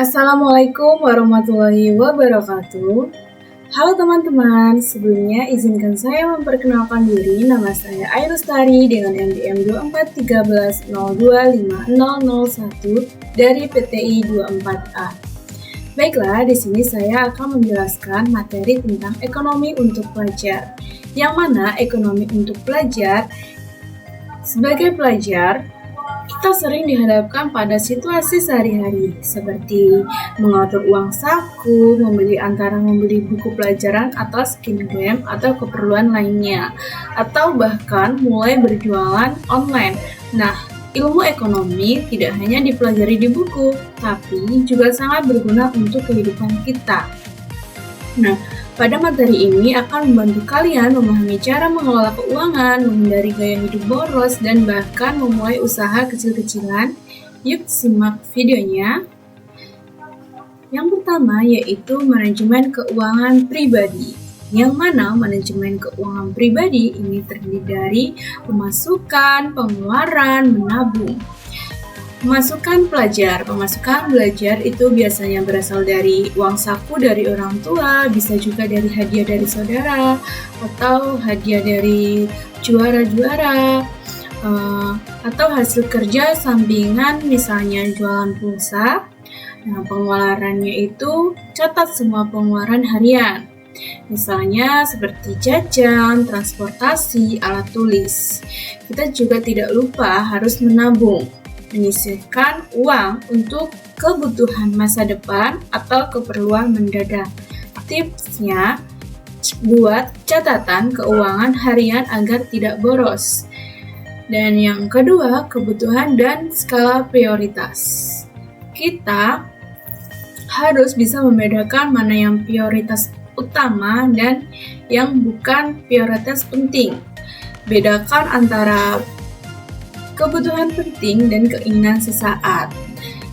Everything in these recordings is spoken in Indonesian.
Assalamualaikum warahmatullahi wabarakatuh. Halo teman-teman, sebelumnya izinkan saya memperkenalkan diri. Nama saya Airustari dengan NPM 2413025001 dari PTI 24A. Baiklah, di sini saya akan menjelaskan materi tentang ekonomi untuk pelajar. Yang mana ekonomi untuk pelajar, sebagai pelajar, kita sering dihadapkan pada situasi sehari-hari seperti mengatur uang saku, membeli buku pelajaran atau skin game atau keperluan lainnya, atau bahkan mulai berjualan online. Nah, ilmu ekonomi tidak hanya dipelajari di buku, tapi juga sangat berguna untuk kehidupan kita. Nah, pada materi ini akan membantu kalian memahami cara mengelola keuangan, menghindari gaya hidup boros, dan bahkan memulai usaha kecil-kecilan. Yuk simak videonya. Yang pertama yaitu manajemen keuangan pribadi. Yang mana manajemen keuangan pribadi ini terdiri dari pemasukan, pengeluaran, menabung. Pemasukan belajar itu biasanya berasal dari uang saku dari orang tua, bisa juga dari hadiah dari saudara, atau hadiah dari juara-juara, atau hasil kerja sampingan misalnya jualan pulsa. Nah, pengeluarannya itu catat semua pengeluaran harian. Misalnya seperti jajan, transportasi, alat tulis. Kita juga tidak lupa harus menabung, menyisihkan uang untuk kebutuhan masa depan atau keperluan mendadak. Tipsnya, buat catatan keuangan harian agar tidak boros. Dan yang kedua, kebutuhan dan skala prioritas. Kita harus bisa membedakan mana yang prioritas utama dan yang bukan prioritas penting. Bedakan antara kebutuhan penting dan keinginan sesaat.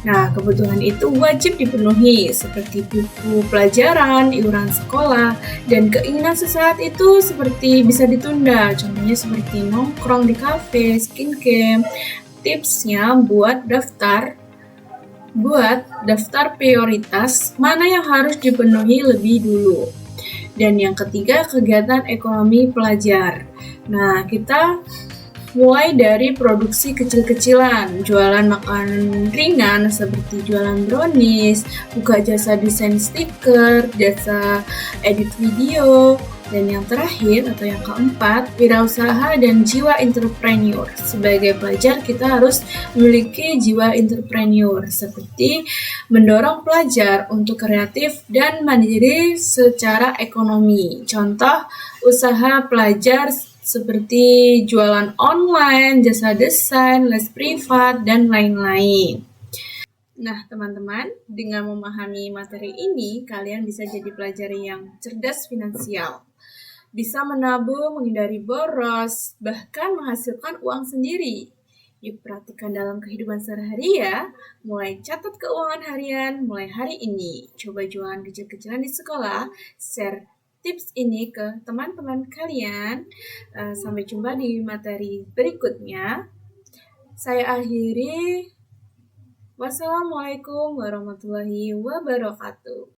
Nah, kebutuhan itu wajib dipenuhi seperti buku pelajaran, iuran sekolah, dan keinginan sesaat itu seperti bisa ditunda, contohnya seperti nongkrong di kafe, skin game. Tipsnya buat daftar prioritas mana yang harus dipenuhi lebih dulu. Dan yang ketiga, kegiatan ekonomi pelajar. Nah, kita mulai dari produksi kecil-kecilan, jualan makanan ringan seperti jualan brownies, buka jasa desain stiker, jasa edit video, dan yang terakhir atau yang keempat, wirausaha dan jiwa entrepreneur. Sebagai pelajar kita harus memiliki jiwa entrepreneur seperti mendorong pelajar untuk kreatif dan mandiri secara ekonomi. Contoh usaha pelajar seperti jualan online, jasa desain, les privat, dan lain-lain. Nah, teman-teman, dengan memahami materi ini, kalian bisa jadi pelajar yang cerdas finansial. Bisa menabung, menghindari boros, bahkan menghasilkan uang sendiri. Yuk praktikkan dalam kehidupan sehari-hari ya. Mulai catat keuangan harian mulai hari ini. Coba jualan kecil-kecilan di sekolah, share tips ini ke teman-teman kalian. Sampai jumpa di materi berikutnya. Saya akhiri. Wassalamualaikum warahmatullahi wabarakatuh.